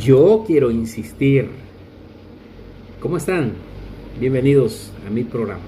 Yo quiero insistir. ¿Cómo están? Bienvenidos a mi programa.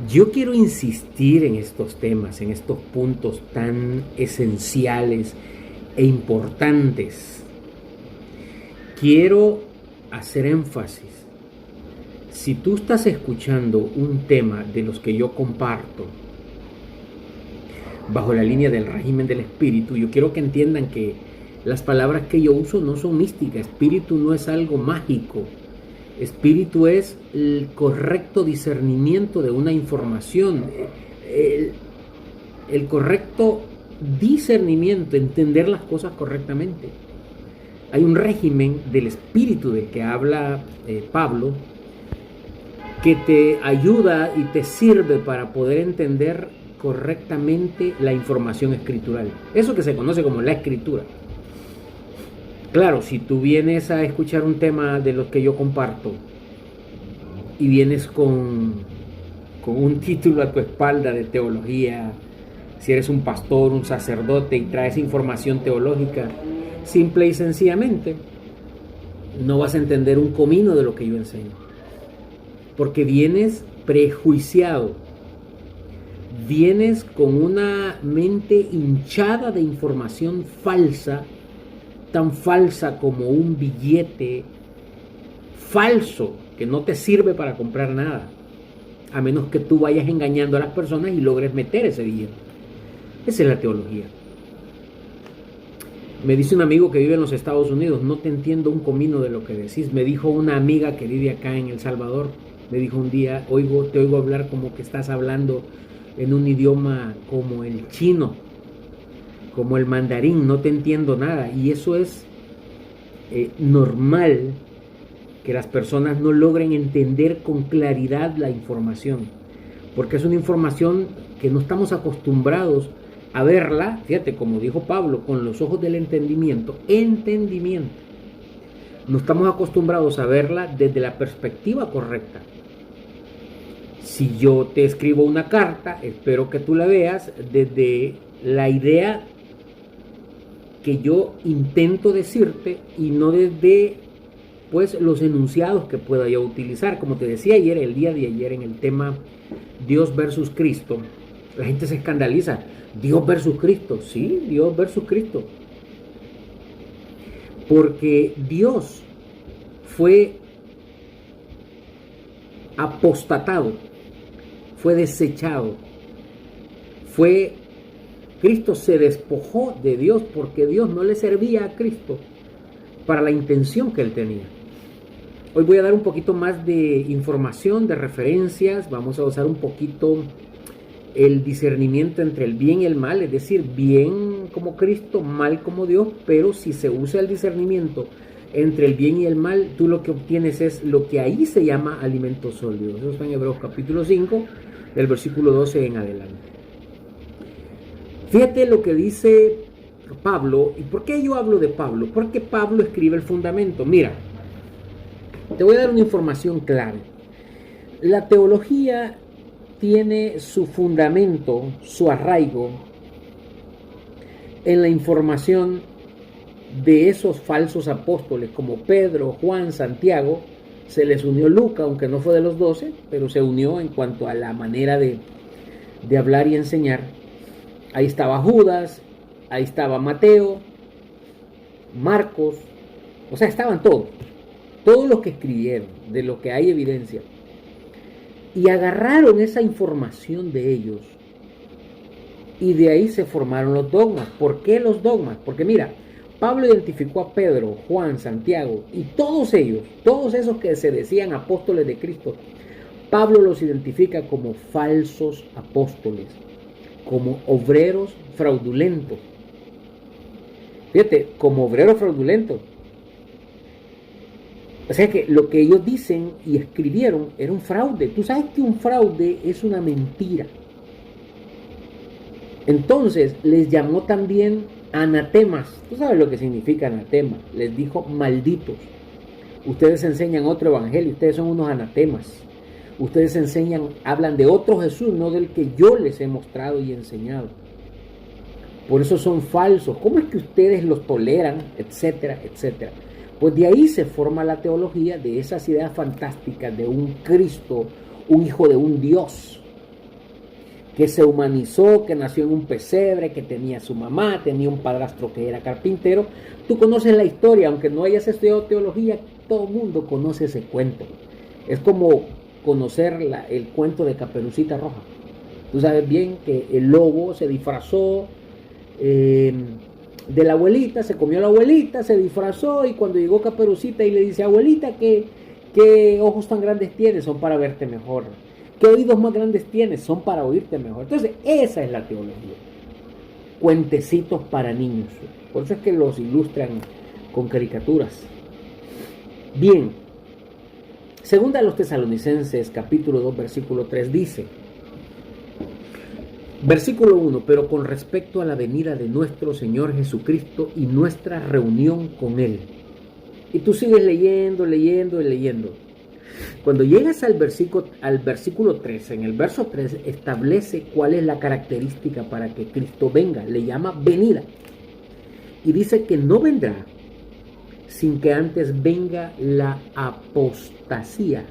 Yo quiero insistir en estos temas, en estos puntos tan esenciales e importantes. Quiero hacer énfasis. Si tú estás escuchando un tema de los que yo comparto bajo la línea del régimen del espíritu, yo quiero que entiendan que las palabras que yo uso no son místicas. Espíritu no es algo mágico. Espíritu es el correcto discernimiento de una información, el correcto discernimiento, entender las cosas correctamente. Hay un régimen del espíritu del que habla Pablo, que te ayuda y te sirve para poder entender correctamente la información escritural. Eso que se conoce como la escritura. Claro, si tú vienes a escuchar un tema de los que yo comparto y vienes con un título a tu espalda de teología, si eres un pastor, un sacerdote y traes información teológica, simple y sencillamente no vas a entender un comino de lo que yo enseño. Porque vienes prejuiciado, vienes con una mente hinchada de información falsa, tan falsa como un billete falso que no te sirve para comprar nada, a menos que tú vayas engañando a las personas y logres meter ese billete. Esa es la teología. Me dice un amigo que vive en los Estados Unidos: no te entiendo un comino de lo que decís. Me dijo una amiga que vive acá en El Salvador, me dijo un día: te oigo hablar como que estás hablando en un idioma como el chino, como el mandarín, no te entiendo nada. Y eso es normal, que las personas no logren entender con claridad la información, porque es una información que no estamos acostumbrados a verla. Fíjate, como dijo Pablo, con los ojos del entendimiento. No estamos acostumbrados a verla desde la perspectiva correcta. Si yo te escribo una carta, espero que tú la veas desde la idea que yo intento decirte y no desde pues los enunciados que pueda yo utilizar. Como te decía ayer, el día de ayer, en el tema Dios versus Cristo, la gente se escandaliza. Dios versus Cristo. Sí, Dios versus Cristo. Porque Dios fue apostatado, fue desechado, Cristo se despojó de Dios porque Dios no le servía a Cristo para la intención que él tenía. Hoy voy a dar un poquito más de información, de referencias. Vamos a usar un poquito el discernimiento entre el bien y el mal, es decir, bien como Cristo, mal como Dios. Pero si se usa el discernimiento entre el bien y el mal, tú lo que obtienes es lo que ahí se llama alimento sólido. Eso está en Hebreos capítulo 5, del versículo 12 en adelante. Fíjate lo que dice Pablo. ¿Y por qué yo hablo de Pablo? Porque Pablo escribe el fundamento. Mira, te voy a dar una información clave. La teología tiene su fundamento, su arraigo en la información de esos falsos apóstoles como Pedro, Juan, Santiago. Se les unió Lucas, aunque no fue de los 12, pero se unió en cuanto a la manera de hablar y enseñar. Ahí estaba Judas, ahí estaba Mateo, Marcos, o sea, estaban todos los que escribieron, de lo que hay evidencia. Y agarraron esa información de ellos y de ahí se formaron los dogmas. ¿Por qué los dogmas? Porque mira, Pablo identificó a Pedro, Juan, Santiago y todos ellos, todos esos que se decían apóstoles de Cristo, Pablo los identifica como falsos apóstoles, como obreros fraudulentos. Fíjate, como obreros fraudulentos. O sea que lo que ellos dicen y escribieron era un fraude. Tú sabes que un fraude es una mentira. Entonces les llamó también anatemas. Tú sabes lo que significa anatema. Les dijo malditos. Ustedes enseñan otro evangelio, ustedes son unos anatemas. Ustedes enseñan, hablan de otro Jesús, no del que yo les he mostrado y enseñado. por eso son falsos. ¿Cómo es que ustedes los toleran? Etcétera, etcétera. Pues de ahí se forma la teología de esas ideas fantásticas de un Cristo, un hijo de un Dios, que se humanizó, que nació en un pesebre, que tenía su mamá, tenía un padrastro que era carpintero. Tú conoces la historia, aunque no hayas estudiado teología, todo el mundo conoce ese cuento. Es como conocer el cuento de Caperucita Roja. Tú sabes bien que el lobo se disfrazó de la abuelita, se comió a la abuelita, se disfrazó, y cuando llegó Caperucita y le dice: abuelita, ¿qué ojos tan grandes tienes? Son para verte mejor. ¿Qué oídos más grandes tienes? Son para oírte mejor. Entonces, esa es la teología. Cuentecitos para niños. Por eso es que los ilustran con caricaturas. Bien. Segunda a los Tesalonicenses, capítulo 2, versículo 3, dice: versículo 1, pero con respecto a la venida de nuestro Señor Jesucristo y nuestra reunión con Él. Y tú sigues leyendo. Cuando llegas al versículo 3, en el verso 3 establece cuál es la característica para que Cristo venga. Le llama venida. Y dice que no vendrá sin que antes venga la apostasía.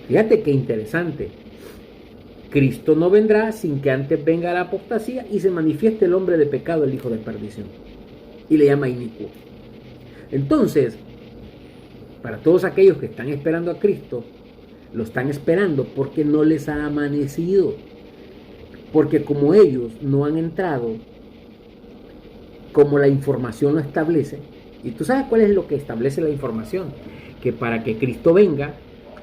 Fíjate qué interesante. Cristo no vendrá sin que antes venga la apostasía y se manifieste el hombre de pecado, el hijo de perdición. Y le llama inicuo. Entonces, para todos aquellos que están esperando a Cristo, lo están esperando porque no les ha amanecido. Porque como ellos no han entrado, como la información lo establece, y tú sabes cuál es lo que establece la información, que para que Cristo venga,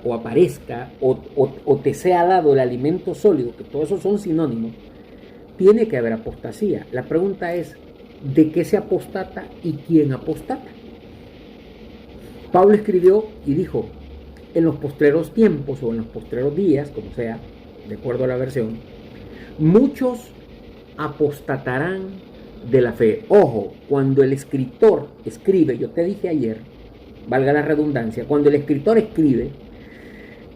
o aparezca, o te sea dado el alimento sólido, que todos esos son sinónimos, tiene que haber apostasía. La pregunta es, ¿de qué se apostata y quién apostata? Pablo escribió y dijo: en los postreros tiempos, o en los postreros días, como sea, de acuerdo a la versión, muchos apostatarán de la fe. Ojo, cuando el escritor escribe, yo te dije ayer, valga la redundancia, cuando el escritor escribe,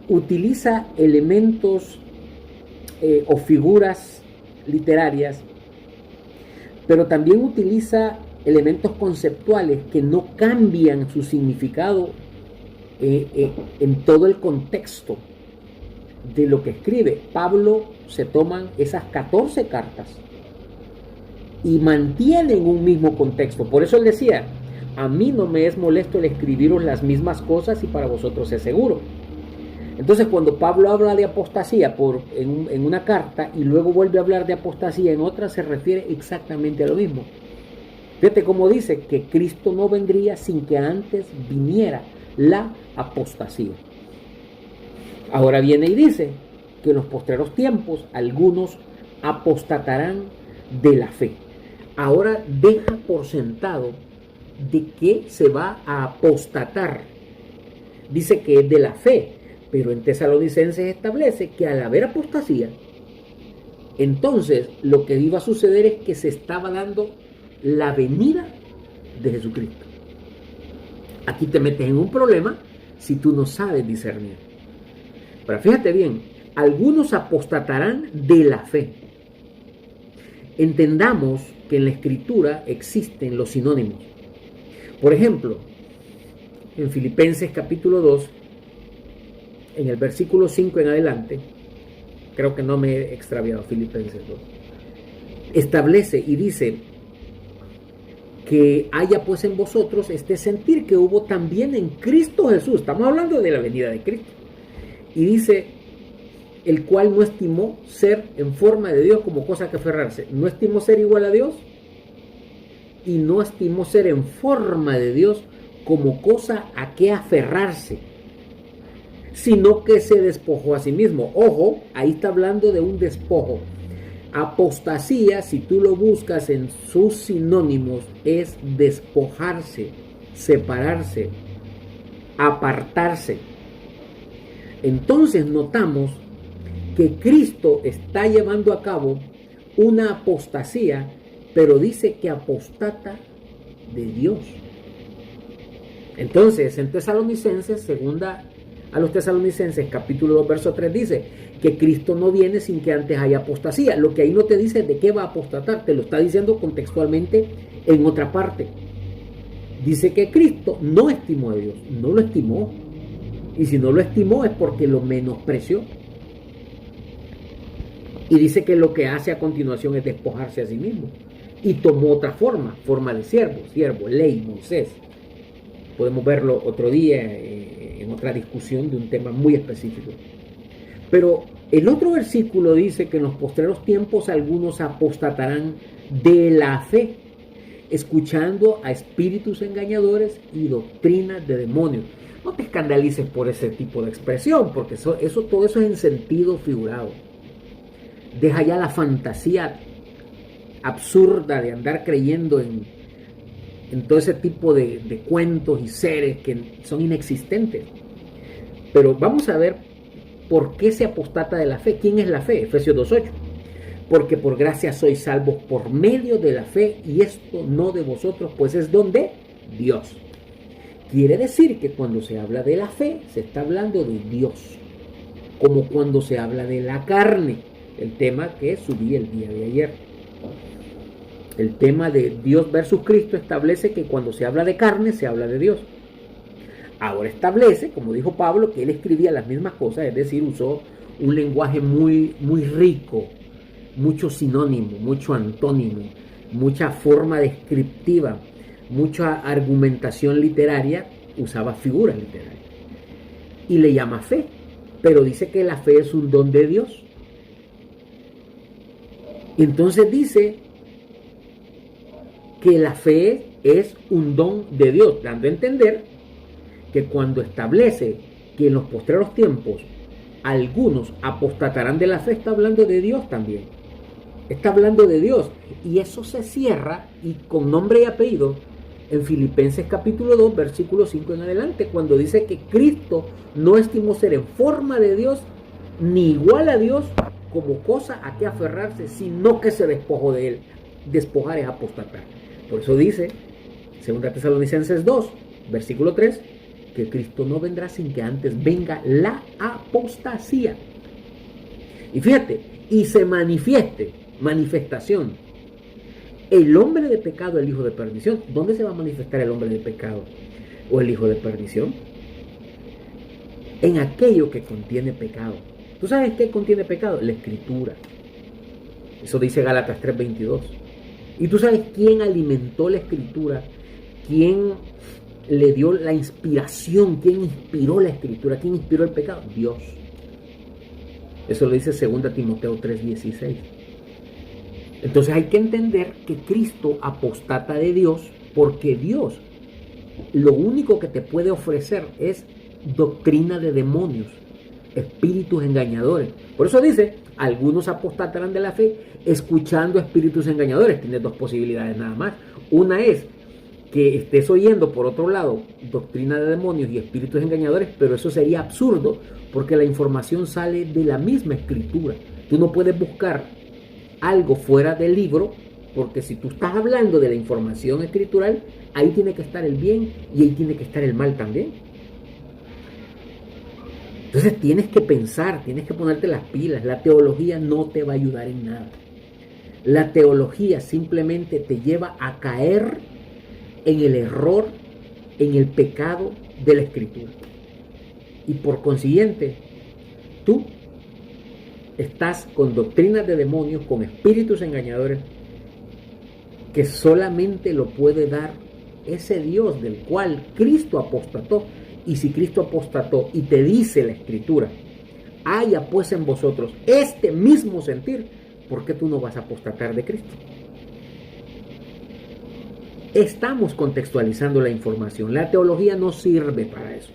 utiliza elementos o figuras literarias, pero también utiliza elementos conceptuales que no cambian su significado en todo el contexto de lo que escribe. Pablo se toman esas 14 cartas y mantienen un mismo contexto. Por eso él decía: a mí no me es molesto el escribiros las mismas cosas y para vosotros es seguro. Entonces, cuando Pablo habla de apostasía en una carta y luego vuelve a hablar de apostasía en otra, se refiere exactamente a lo mismo. Fíjate cómo dice que Cristo no vendría sin que antes viniera la apostasía. Ahora viene y dice que en los postreros tiempos algunos apostatarán de la fe. Ahora deja por sentado de que se va a apostatar. Dice que es de la fe, pero en Tesalonicenses establece que al haber apostasía, entonces lo que iba a suceder es que se estaba dando la venida de Jesucristo. Aquí te metes en un problema si tú no sabes discernir. Pero fíjate bien, algunos apostatarán de la fe. Entendamos que en la Escritura existen los sinónimos. Por ejemplo, en Filipenses capítulo 2, en el versículo 5 en adelante, creo que no me he extraviado, Filipenses 2, establece y dice que haya pues en vosotros este sentir que hubo también en Cristo Jesús. Estamos hablando de la venida de Cristo. Y dice: el cual no estimó ser en forma de Dios como cosa que aferrarse. No estimó ser igual a Dios y no estimó ser en forma de Dios como cosa a que aferrarse, sino que se despojó a sí mismo. Ojo, ahí está hablando de un despojo. Apostasía, si tú lo buscas en sus sinónimos, es despojarse, separarse, apartarse. Entonces notamos que Cristo está llevando a cabo una apostasía, pero dice que apostata de Dios. Entonces, en Tesalonicenses, segunda a los Tesalonicenses, capítulo 2, verso 3, dice que Cristo no viene sin que antes haya apostasía. Lo que ahí no te dice de qué va a apostatar, te lo está diciendo contextualmente en otra parte. Dice que Cristo no estimó a Dios, no lo estimó. Y si no lo estimó es porque lo menospreció. Y dice que lo que hace a continuación es despojarse a sí mismo. Y tomó otra forma de siervo, ley, Moisés. Podemos verlo otro día en otra discusión de un tema muy específico. Pero el otro versículo dice que en los postreros tiempos algunos apostatarán de la fe, escuchando a espíritus engañadores y doctrinas de demonios. No te escandalices por ese tipo de expresión, porque todo eso es en sentido figurado. Deja ya la fantasía absurda de andar creyendo en todo ese tipo de cuentos y seres que son inexistentes. Pero vamos a ver por qué se apostata de la fe. ¿Quién es la fe? Efesios 2:8. Porque por gracia sois salvos por medio de la fe, y esto no de vosotros, pues es don de Dios. Quiere decir que cuando se habla de la fe, se está hablando de Dios, como cuando se habla de la carne, el tema que subí el día de ayer. El tema de Dios versus Cristo establece que cuando se habla de carne, se habla de Dios. Ahora establece, como dijo Pablo, que él escribía las mismas cosas, es decir, usó un lenguaje muy rico, mucho sinónimo, mucho antónimo, mucha forma descriptiva, mucha argumentación literaria, usaba figuras literarias. Y le llama fe, pero dice que la fe es un don de Dios. Y entonces dice que la fe es un don de Dios, dando a entender que cuando establece que en los postreros tiempos algunos apostatarán de la fe, está hablando de Dios también. Está hablando de Dios. Y eso se cierra, y con nombre y apellido, en Filipenses capítulo 2, versículo 5 en adelante, cuando dice que Cristo no estimó ser en forma de Dios, ni igual a Dios, como cosa a que aferrarse, sino que se despojó de él. Despojar es apostatar. Por eso dice, 2 Tesalonicenses 2, versículo 3, que Cristo no vendrá sin que antes venga la apostasía. Y fíjate, y se manifieste, manifestación, el hombre de pecado, el hijo de perdición. ¿Dónde se va a manifestar el hombre de pecado o el hijo de perdición? En aquello que contiene pecado. ¿Tú sabes qué contiene pecado? La Escritura. Eso dice Gálatas 3:22. ¿Y tú sabes quién alimentó la Escritura? ¿Quién le dio la inspiración? ¿Quién inspiró la Escritura? ¿Quién inspiró el pecado? Dios. Eso lo dice 2 Timoteo 3:16. Entonces hay que entender que Cristo apostata de Dios, porque Dios lo único que te puede ofrecer es doctrina de demonios, espíritus engañadores. Por eso dice, algunos apostatarán de la fe escuchando espíritus engañadores. Tienes dos posibilidades nada más. Una es que estés oyendo por otro lado doctrina de demonios y espíritus engañadores, pero eso sería absurdo, porque la información sale de la misma Escritura. Tú no puedes buscar algo fuera del libro, porque si tú estás hablando de la información escritural, ahí tiene que estar el bien y ahí tiene que estar el mal también. Entonces tienes que pensar, tienes que ponerte las pilas. La teología no te va a ayudar en nada. La teología simplemente te lleva a caer en el error, en el pecado de la Escritura. Y por consiguiente, tú estás con doctrinas de demonios, con espíritus engañadores, que solamente lo puede dar ese Dios del cual Cristo apostató. Y si Cristo apostató y te dice la Escritura, haya pues en vosotros este mismo sentir, ¿por qué tú no vas a apostatar de Cristo? Estamos contextualizando la información. La teología no sirve para eso.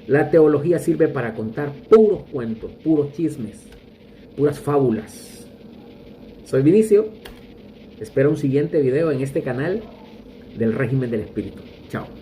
La teología sirve para contar puros cuentos, puros chismes, puras fábulas. Soy Vinicio. Espero un siguiente video en este canal del régimen del espíritu. Chao.